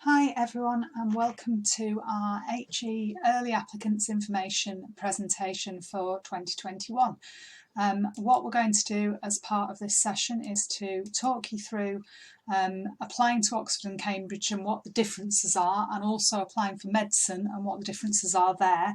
Hi everyone and welcome to our HE Early Applicants Information presentation for 2021. What we're going to do as part of this session is to talk you through applying to Oxford and Cambridge and what the differences are, and also applying for medicine and what the differences are there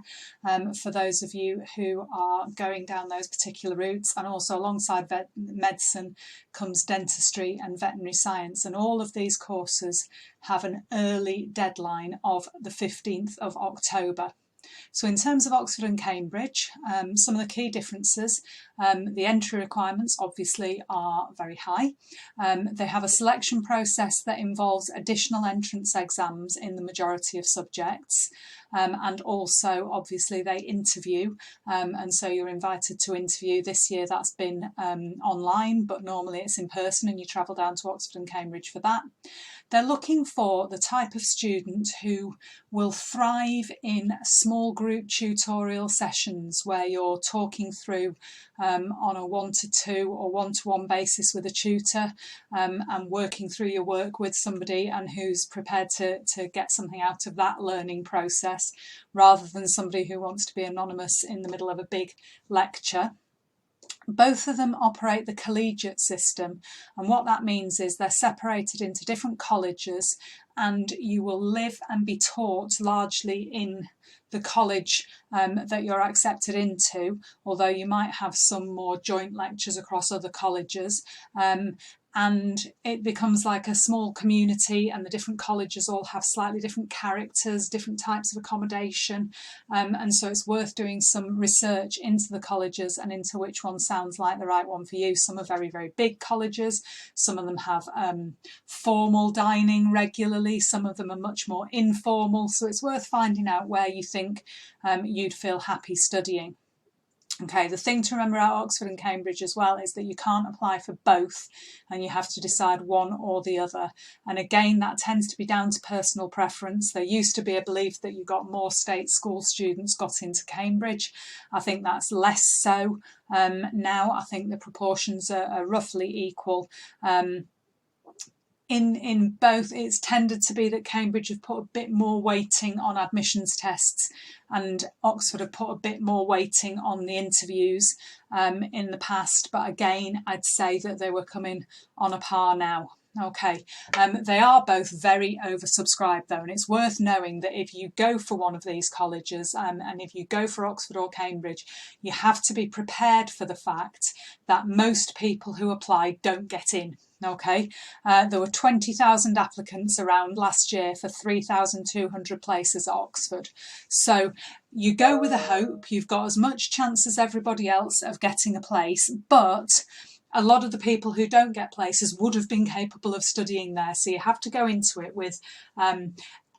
for those of you who are going down those particular routes. And also alongside medicine comes dentistry and veterinary science, and all of these courses have an early deadline of the 15th of October. So in terms of Oxford and Cambridge, some of the key differences, the entry requirements obviously are very high. They have a selection process that involves additional entrance exams in the majority of subjects. And also obviously they interview, and so you're invited to interview. This year that's been online, but normally it's in person and you travel down to Oxford and Cambridge for that. They're looking for the type of student who will thrive in small group tutorial sessions where you're talking through on a 1-to-2 or 1-to-1 basis with a tutor, and working through your work with somebody and who's prepared to get something out of that learning process, rather than somebody who wants to be anonymous in the middle of a big lecture. Both of them operate the collegiate system, and what that means is they're separated into different colleges, and you will live and be taught largely in the college that you're accepted into, although you might have some more joint lectures across other colleges. And it becomes like a small community, and the different colleges all have slightly different characters, different types of accommodation, and so it's worth doing some research into the colleges and into which one sounds like the right one for you. Some are very, very big colleges, some of them have formal dining regularly, some of them are much more informal, so it's worth finding out where you think you'd feel happy studying. Okay, the thing to remember about Oxford and Cambridge as well is that you can't apply for both, and you have to decide one or the other. And again, that tends to be down to personal preference. There used to be a belief that you got more state school students got into Cambridge. I think that's less so now. I think the proportions are roughly equal. In both, it's tended to be that Cambridge have put a bit more weighting on admissions tests, and Oxford have put a bit more weighting on the interviews in the past. But again, I'd say that they were coming on a par now. Okay, they are both very oversubscribed though, and it's worth knowing that if you go for one of these colleges, and if you go for Oxford or Cambridge, you have to be prepared for the fact that most people who apply don't get in. Okay, there were 20,000 applicants around last year for 3,200 places at Oxford. So you go with a hope, you've got as much chance as everybody else of getting a place, but a lot of the people who don't get places would have been capable of studying there. So you have to go into it with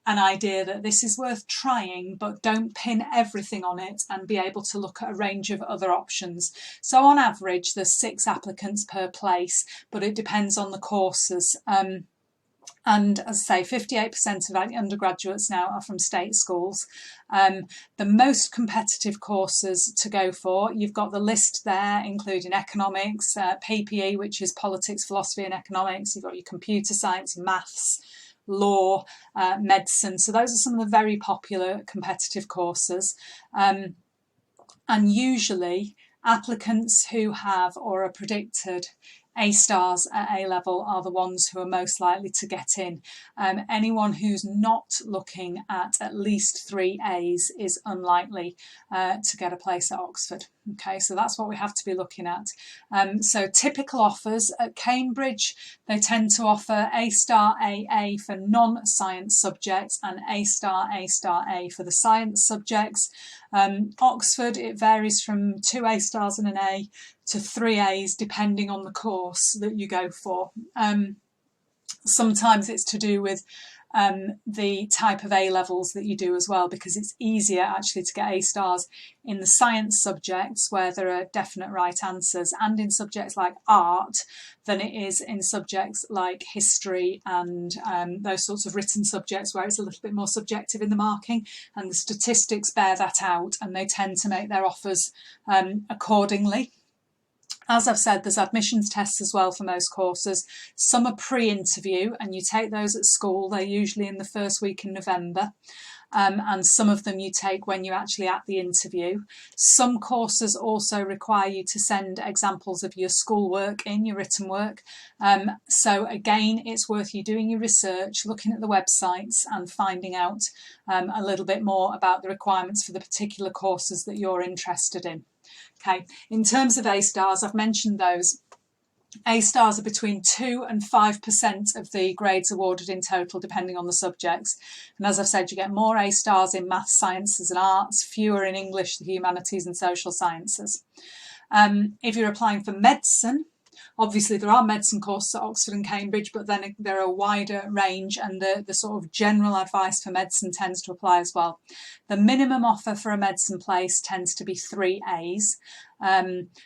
an idea that this is worth trying, but don't pin everything on it, and be able to look at a range of other options. So on average, there's 6 applicants per place, but it depends on the courses. And as I say, 58% of undergraduates now are from state schools. The most competitive courses to go for, you've got the list there, including economics, PPE, which is politics, philosophy and economics. You've got your computer science, maths, law, medicine. So those are some of the very popular competitive courses. And usually applicants who have or are predicted A-stars at A-level are the ones who are most likely to get in. Anyone who's not looking at least 3 A's is unlikely to get a place at Oxford. Okay, so that's what we have to be looking at. So typical offers at Cambridge, they tend to offer A-star AA for non-science subjects and A-star A for the science subjects. Oxford, it varies from 2 A-stars and an A to 3 A's depending on the course that you go for. Sometimes it's to do with the type of A-levels that you do as well, because it's easier actually to get A-stars in the science subjects where there are definite right answers, and in subjects like art, than it is in subjects like history and those sorts of written subjects where it's a little bit more subjective in the marking, and the statistics bear that out, and they tend to make their offers accordingly. As I've said, there's admissions tests as well for most courses. Some are pre-interview and you take those at school. They're usually in the first week in November. And some of them you take when you're actually at the interview. Some courses also require you to send examples of your schoolwork in, your written work. So again, it's worth you doing your research, looking at the websites and finding out a little bit more about the requirements for the particular courses that you're interested in. Okay, in terms of A-stars, I've mentioned those. A-stars are between 2 and 5% of the grades awarded in total, depending on the subjects. And as I've said, you get more A-stars in maths, sciences and arts, fewer in English, the humanities and social sciences. If you're applying for medicine, obviously there are medicine courses at Oxford and Cambridge, but then there are a wider range, and the sort of general advice for medicine tends to apply as well. The minimum offer for a medicine place tends to be 3 A's.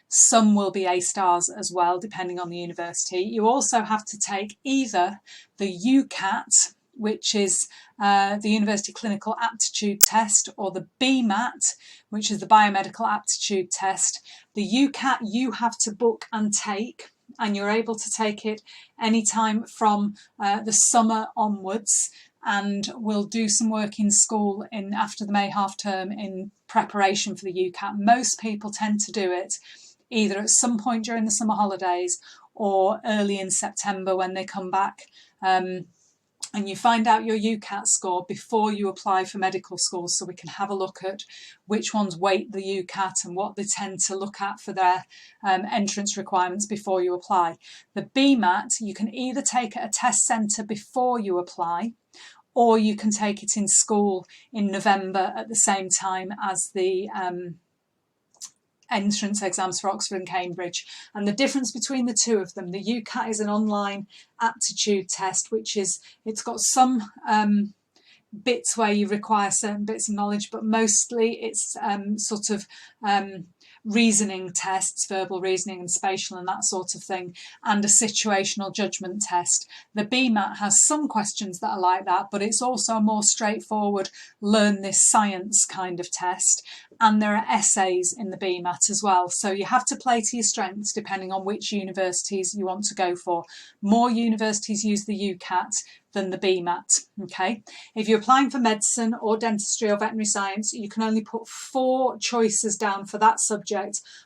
Some will be A-stars as well, depending on the university. You also have to take either the UCAT, which is the University Clinical Aptitude Test, or the BMAT, which is the Biomedical Aptitude Test. The UCAT you have to book and take, and you're able to take it anytime from the summer onwards, and we'll do some work in school after the May half term in preparation for the UCAT. Most people tend to do it either at some point during the summer holidays or early in September when they come back. And you find out your UCAT score before you apply for medical school, so we can have a look at which ones weight the UCAT and what they tend to look at for their entrance requirements before you apply. The BMAT, you can either take at a test centre before you apply, or you can take it in school in November at the same time as the entrance exams for Oxford and Cambridge. And the difference between the two of them, the UCAT is an online aptitude test, it's got some bits where you require certain bits of knowledge, but mostly it's sort of reasoning tests, verbal reasoning and spatial and that sort of thing, and a situational judgment test. The BMAT has some questions that are like that, but it's also a more straightforward learn this science kind of test, and there are essays in the BMAT as well. So you have to play to your strengths depending on which universities you want to go for. More universities use the UCAT than the BMAT. Okay, if you're applying for medicine or dentistry or veterinary science, you can only put 4 choices down for that subject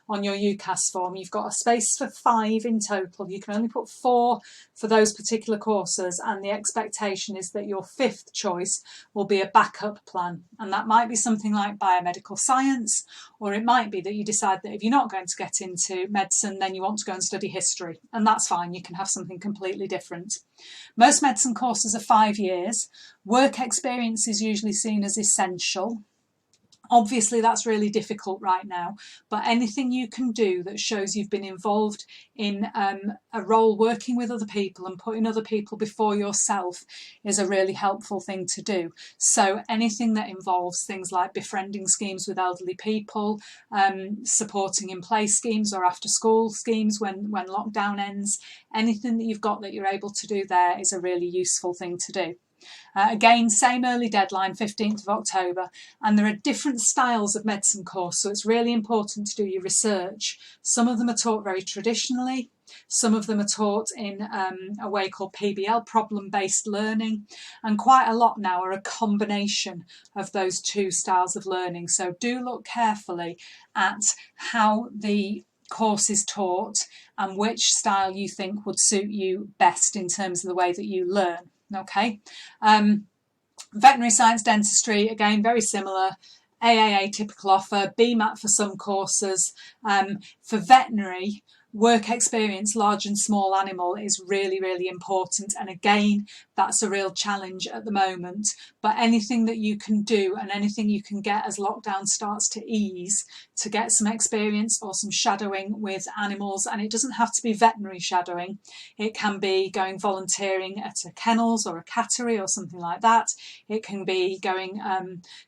on your UCAS form. You've got a space for 5 in total. You can only put 4 for those particular courses, and the expectation is that your 5th choice will be a backup plan, and that might be something like biomedical science, or it might be that you decide that if you're not going to get into medicine, then you want to go and study history, and that's fine. You can have something completely different. Most medicine courses are 5 years. Work experience is usually seen as essential. Obviously, that's really difficult right now, but anything you can do that shows you've been involved in a role working with other people and putting other people before yourself is a really helpful thing to do. So anything that involves things like befriending schemes with elderly people, supporting in play schemes or after school schemes when lockdown ends, anything that you've got that you're able to do there is a really useful thing to do. Again, same early deadline, 15th of October, and there are different styles of medicine course, so it's really important to do your research. Some of them are taught very traditionally, some of them are taught in a way called PBL, problem-based learning, and quite a lot now are a combination of those 2 styles of learning. So do look carefully at how the course is taught and which style you think would suit you best in terms of the way that you learn. Okay, veterinary science, dentistry, again, very similar. AAA typical offer, BMAT for some courses. For veterinary, work experience, large and small animal, is really, really important. And again, that's a real challenge at the moment. But anything that you can do and anything you can get as lockdown starts to ease to get some experience or some shadowing with animals, and it doesn't have to be veterinary shadowing. It can be going volunteering at a kennels or a cattery or something like that. It can be going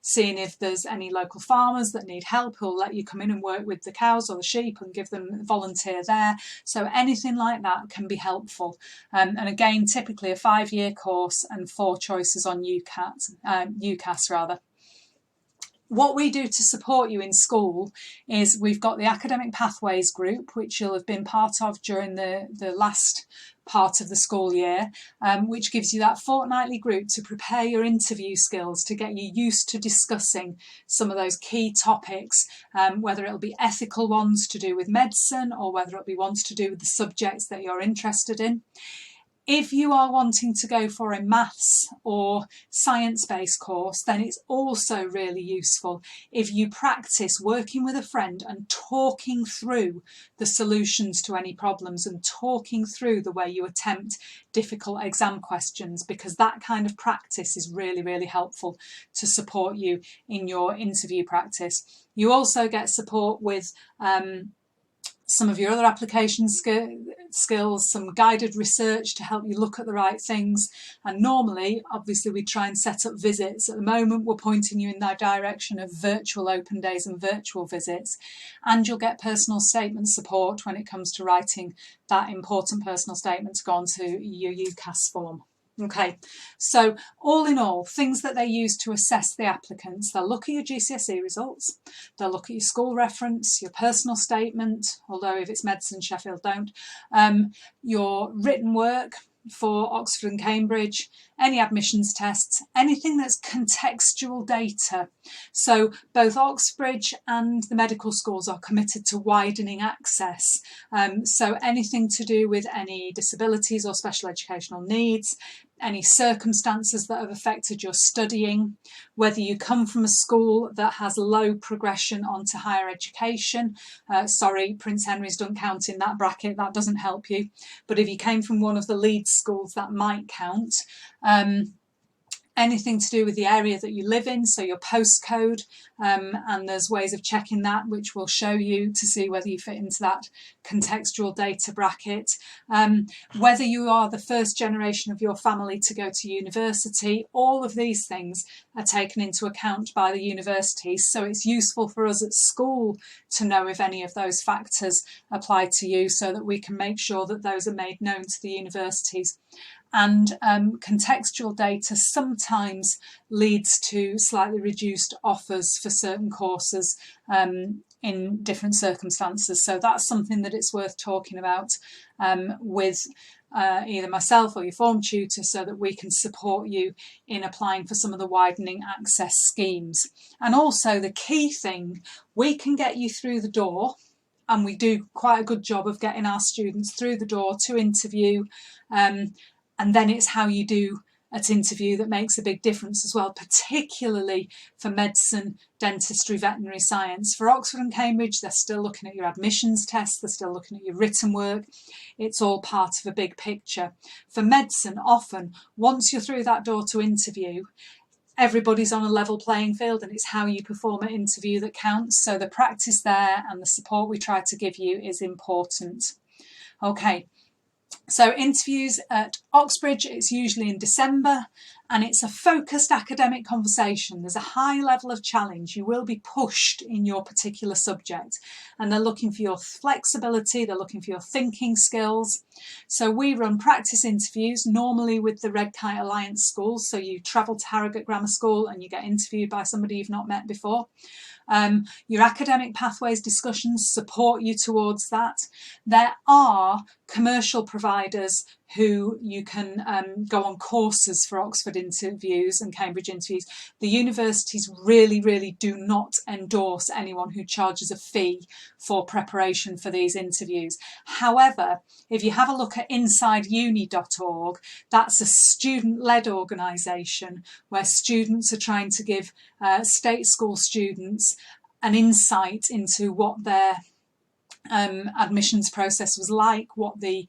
seeing if there's any local farmers that need help who'll let you come in and work with the cows or the sheep and give them volunteer there. So anything like that can be helpful. And again, typically a 5-year course and 4 choices on UCAS rather. what we do to support you in school is we've got the Academic Pathways group, which you'll have been part of during the last part of the school year, which gives you that fortnightly group to prepare your interview skills, to get you used to discussing some of those key topics, whether it'll be ethical ones to do with medicine or whether it'll be ones to do with the subjects that you're interested in. If you are wanting to go for a maths or science-based course, then it's also really useful if you practice working with a friend and talking through the solutions to any problems and talking through the way you attempt difficult exam questions, because that kind of practice is really, really helpful to support you in your interview practice. You also get support with some of your other application skills, some guided research to help you look at the right things. And normally, obviously, we try and set up visits. At the moment, we're pointing you in the direction of virtual open days and virtual visits. And you'll get personal statement support when it comes to writing that important personal statement to go on to your UCAS form. Okay, so all in all, things that they use to assess the applicants: they'll look at your GCSE results, they'll look at your school reference, your personal statement, although if it's medicine, Sheffield don't, your written work for Oxford and Cambridge, any admissions tests, anything that's contextual data. So both Oxbridge and the medical schools are committed to widening access. So anything to do with any disabilities or special educational needs, any circumstances that have affected your studying, whether you come from a school that has low progression onto higher education. Sorry, Prince Henry's don't count in that bracket, that doesn't help you. But if you came from one of the Leeds schools, that might count. Anything to do with the area that you live in, so your postcode, and there's ways of checking that which will show you to see whether you fit into that contextual data bracket. Whether you are the first generation of your family to go to university, all of these things are taken into account by the universities, so it's useful for us at school to know if any of those factors apply to you, so that we can make sure that those are made known to the universities. And contextual data sometimes leads to slightly reduced offers for certain courses in different circumstances. So that's something that it's worth talking about with either myself or your form tutor, so that we can support you in applying for some of the widening access schemes. And also the key thing, we can get you through the door, and we do quite a good job of getting our students through the door to interview. And then it's how you do at interview that makes a big difference as well, particularly for medicine, dentistry, veterinary science. For Oxford and Cambridge, they're still looking at your admissions tests, they're still looking at your written work. It's all part of a big picture. For medicine, often, once you're through that door to interview, everybody's on a level playing field, and it's how you perform at interview that counts. So the practice there and the support we try to give you is important. Okay. So interviews at Oxbridge, it's usually in December, and it's a focused academic conversation. There's a high level of challenge. You will be pushed in your particular subject, and they're looking for your flexibility, they're looking for your thinking skills. So we run practice interviews, normally with the Red Kite Alliance schools. So you travel to Harrogate Grammar School and you get interviewed by somebody you've not met before. Your academic pathways discussions support you towards that. There are commercial providers who you can go on courses for Oxford interviews and Cambridge interviews. The universities really, really do not endorse anyone who charges a fee for preparation for these interviews. However, if you have a look at insideuni.org, that's a student-led organisation where students are trying to give state school students an insight into what their admissions process was like, what the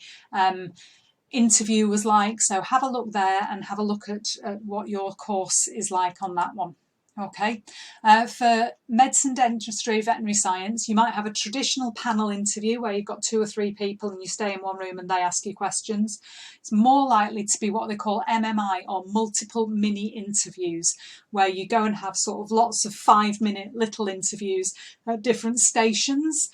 interview was like. So have a look there and have a look at what your course is like on that one. Okay, for medicine, dentistry, veterinary science, you might have a traditional panel interview where you've got 2 or 3 people and you stay in one room and they ask you questions. It's more likely to be what they call MMI, or multiple mini interviews, where you go and have sort of lots of 5-minute little interviews at different stations.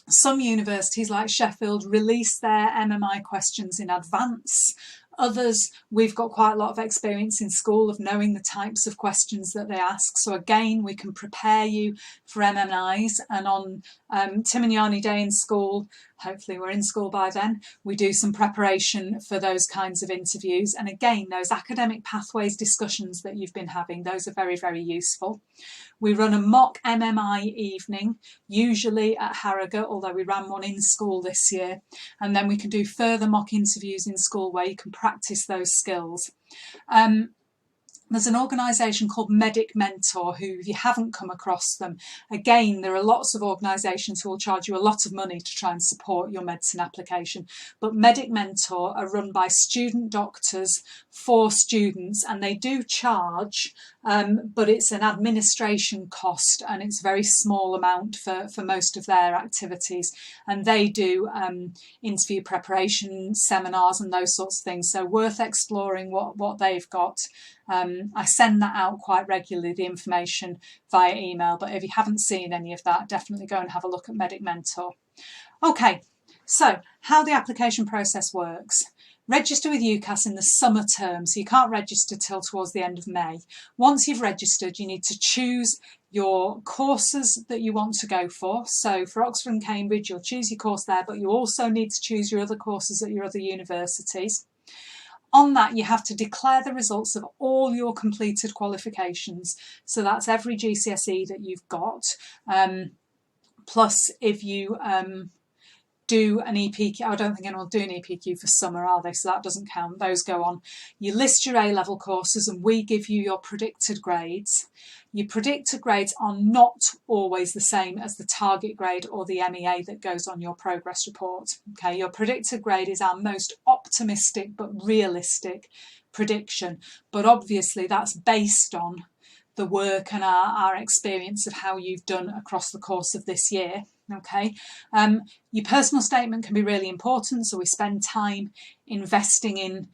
Some universities like Sheffield release their MMI questions in advance Others, we've got quite a lot of experience in school of knowing the types of questions that they ask. So again, we can prepare you for MMIs, and on Tim and Yarny Day in school, hopefully we're in school by then, we do some preparation for those kinds of interviews. And again, those academic pathways discussions that you've been having, those are very, very useful. We run a mock MMI evening, usually at Harrogate, although we ran one in school this year. And then we can do further mock interviews in school where you can practice those skills. There's an organisation called Medic Mentor who, if you haven't come across them, again, there are lots of organisations who will charge you a lot of money to try and support your medicine application. But Medic Mentor are run by student doctors for students, and they do charge, but it's an administration cost, and it's a very small amount for most of their activities. And they do interview preparation, seminars and those sorts of things. So worth exploring what they've got. I send that out quite regularly, the information via email, but if you haven't seen any of that, definitely go and have a look at Medic Mentor. Okay, so how the application process works. Register with UCAS in the summer term, so you can't register till towards the end of May. Once you've registered, you need to choose your courses that you want to go for. So for Oxford and Cambridge, you'll choose your course there, but you also need to choose your other courses at your other universities. On that, you have to declare the results of all your completed qualifications. So that's every GCSE that you've got. Plus, if you do an EPQ, I don't think anyone will do an EPQ for summer, are they? So that doesn't count. Those go on. You list your A-level courses and we give you your predicted grades. Your predicted grades are not always the same as the target grade or the MEA that goes on your progress report. Okay, your predicted grade is our most optimistic but realistic prediction. But obviously that's based on the work and our experience of how you've done across the course of this year. Okay, your personal statement can be really important, so we spend time investing in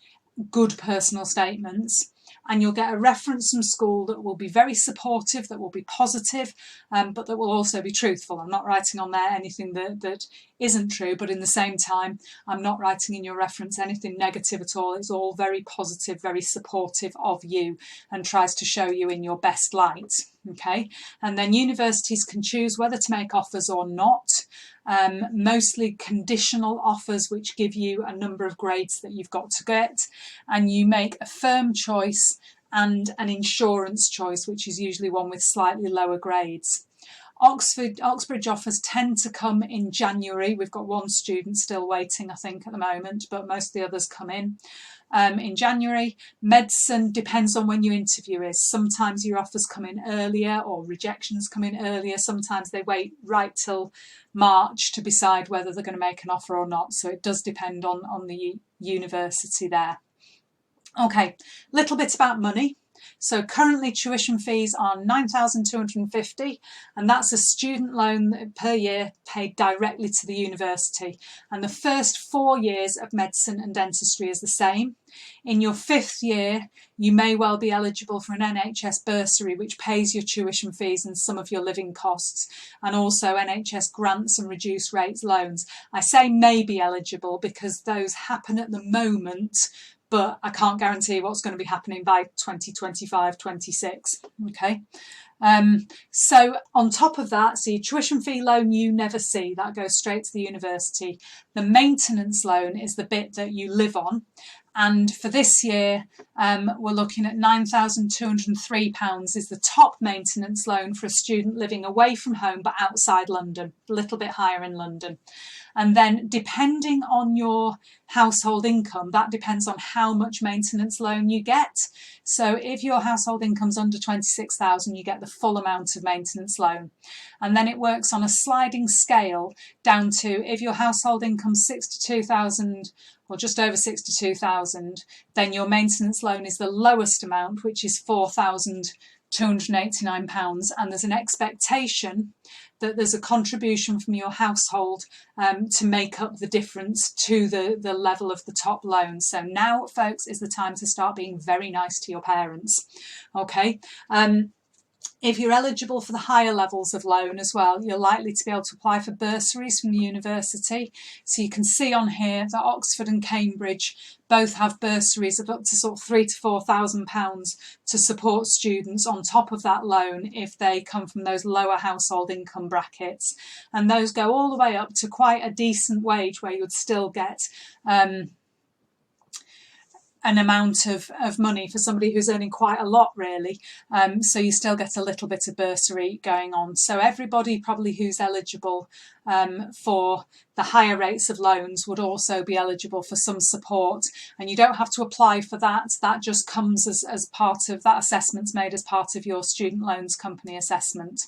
good personal statements. And you'll get a reference from school that will be very supportive, that will be positive, but that will also be truthful. I'm not writing on there anything that isn't true, but in the same time, I'm not writing in your reference anything negative at all. It's all very positive, very supportive of you and tries to show you in your best light. Okay, and then universities can choose whether to make offers or not. Mostly conditional offers, which give you a number of grades that you've got to get, and you make a firm choice and an insurance choice, which is usually one with slightly lower grades. Oxbridge offers tend to come in January. We've got one student still waiting, I think, at the moment, but most of the others come in January. Medicine depends on when your interview is. Sometimes your offers come in earlier or rejections come in earlier. Sometimes they wait right till March to decide whether they're going to make an offer or not. So it does depend on the university there. Okay, little bit about money. So currently tuition fees are £9,250, and that's a student loan per year paid directly to the university. And the first 4 years of medicine and dentistry is the same. In your 5th year, you may well be eligible for an NHS bursary, which pays your tuition fees and some of your living costs, and also NHS grants and reduced rates loans. I say may be eligible because those happen at the moment, but I can't guarantee what's going to be happening by 2025, 26. Okay. So on top of that, so your tuition fee loan you never see, that goes straight to the university. The maintenance loan is the bit that you live on. And for this year, we're looking at £9,203 is the top maintenance loan for a student living away from home but outside London, a little bit higher in London. And then depending on your household income, that depends on how much maintenance loan you get. So if your household income's under 26,000, you get the full amount of maintenance loan. And then it works on a sliding scale down to if your household income's 62,000 or just over 62,000, then your maintenance loan is the lowest amount, which is £4,289. And there's an expectation that there's a contribution from your household to make up the difference to the level of the top loan. So now, folks, is the time to start being very nice to your parents. Okay. If you're eligible for the higher levels of loan as well, you're likely to be able to apply for bursaries from the university. So you can see on here that Oxford and Cambridge both have bursaries of up to sort of £3,000 to £4,000 to support students on top of that loan if they come from those lower household income brackets. And those go all the way up to quite a decent wage where you would still get an amount of money for somebody who's earning quite a lot, really. So you still get a little bit of bursary going on. So everybody probably who's eligible for the higher rates of loans would also be eligible for some support. And you don't have to apply for that. That just comes as part of that assessment's made as part of your student loans company assessment.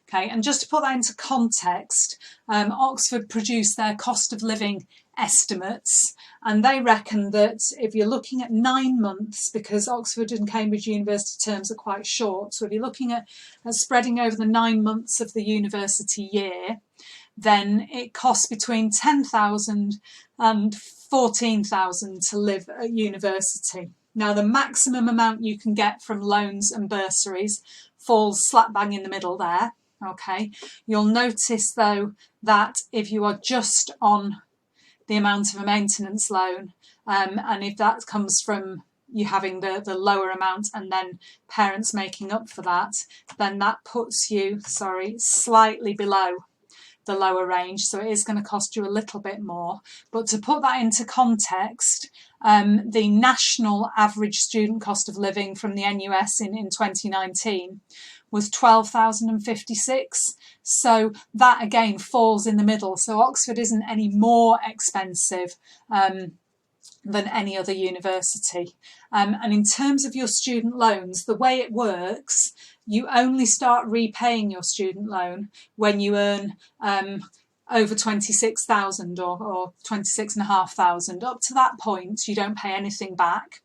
Okay, and just to put that into context, Oxford produced their cost of living estimates, and they reckon that if you're looking at 9 months, because Oxford and Cambridge University terms are quite short, so if you're looking at spreading over the 9 months of the university year, then it costs between £10,000 and £14,000 to live at university. Now, the maximum amount you can get from loans and bursaries falls slap bang in the middle there. Okay, you'll notice though that if you are just on the amount of a maintenance loan, and if that comes from you having the lower amount and then parents making up for that, then that puts you, slightly below the lower range. So it is going to cost you a little bit more. But to put that into context, the national average student cost of living from the NUS in 2019 was £12,056. So that again falls in the middle. So Oxford isn't any more expensive than any other university. And in terms of your student loans, the way it works, you only start repaying your student loan when you earn over 26,000 or 26,500. Up to that point, you don't pay anything back.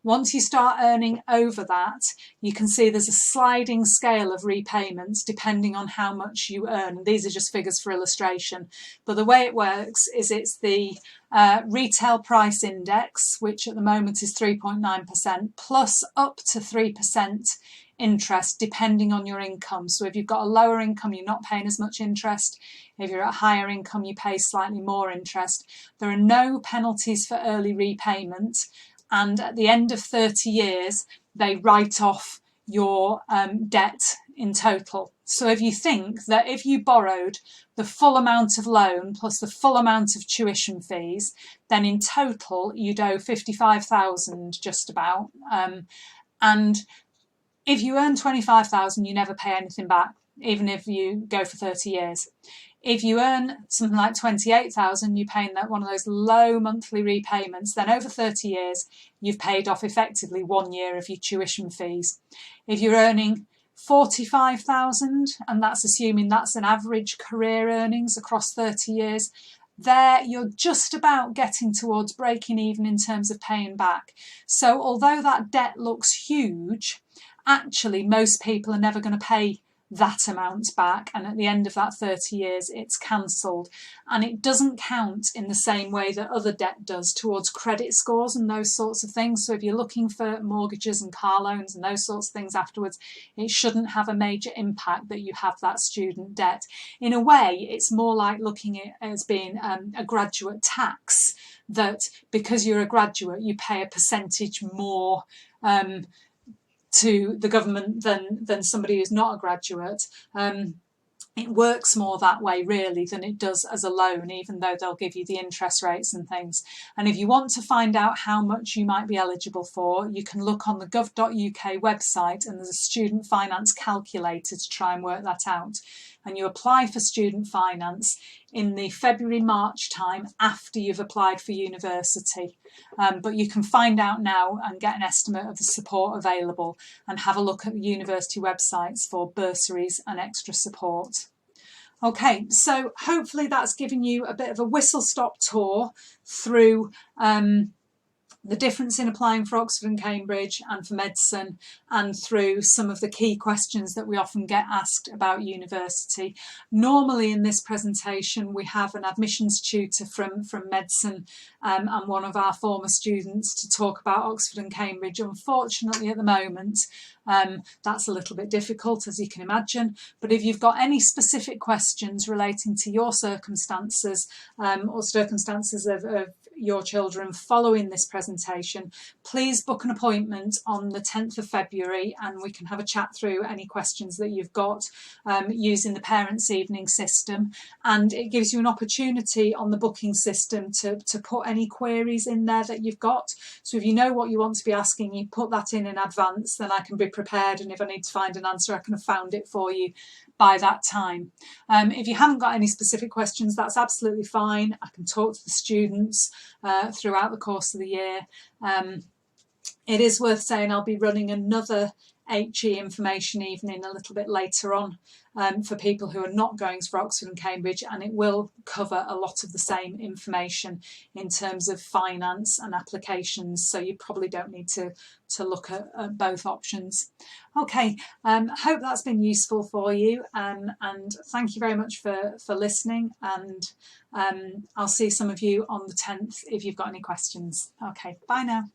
Once you start earning over that, you can see there's a sliding scale of repayments depending on how much you earn. These are just figures for illustration. But the way it works is it's the retail price index, which at the moment is 3.9%, plus up to 3% interest depending on your income. So if you've got a lower income, you're not paying as much interest. If you're at a higher income, you pay slightly more interest. There are no penalties for early repayment. And at the end of 30 years, they write off your debt in total. So if you think that if you borrowed the full amount of loan plus the full amount of tuition fees, then in total you'd owe 55,000 just about. And if you earn 25,000, you never pay anything back, even if you go for 30 years. If you earn something like 28,000, you're paying that one of those low monthly repayments, then over 30 years, you've paid off effectively 1 year of your tuition fees. If you're earning 45,000, and that's assuming that's an average career earnings across 30 years, there you're just about getting towards breaking even in terms of paying back. So although that debt looks huge, actually most people are never going to pay that amount back, and at the end of that 30 years it's cancelled, and it doesn't count in the same way that other debt does towards credit scores and those sorts of things. So if you're looking for mortgages and car loans and those sorts of things afterwards, it shouldn't have a major impact that you have that student debt. In a way, it's more like looking at it as being a graduate tax, that because you're a graduate you pay a percentage more to the government than somebody who's not a graduate. It works more that way really than it does as a loan, even though they'll give you the interest rates and things. And if you want to find out how much you might be eligible for, you can look on the gov.uk website, and there's a student finance calculator to try and work that out. And you apply for student finance in the February-March time after you've applied for university. But you can find out now and get an estimate of the support available, and have a look at the university websites for bursaries and extra support. Okay, so hopefully that's given you a bit of a whistle-stop tour through the difference in applying for Oxford and Cambridge and for medicine, and through some of the key questions that we often get asked about university. Normally in this presentation we have an admissions tutor from medicine and one of our former students to talk about Oxford and Cambridge. Unfortunately at the moment that's a little bit difficult, as you can imagine, but if you've got any specific questions relating to your circumstances or circumstances of your children following this presentation, please book an appointment on the 10th of February and we can have a chat through any questions that you've got using the Parents' Evening system. And it gives you an opportunity on the booking system to put any queries in there that you've got. So if you know what you want to be asking, you put that in advance, then I can be prepared, and if I need to find an answer I can have found it for you by that time. If you haven't got any specific questions, that's absolutely fine. I can talk to the students throughout the course of the year. It is worth saying I'll be running another HE information evening a little bit later on for people who are not going for Oxford and Cambridge, and it will cover a lot of the same information in terms of finance and applications, so you probably don't need to look at both options. Okay, hope that's been useful for you, and thank you very much for listening, and I'll see some of you on the 10th if you've got any questions. Okay, bye now.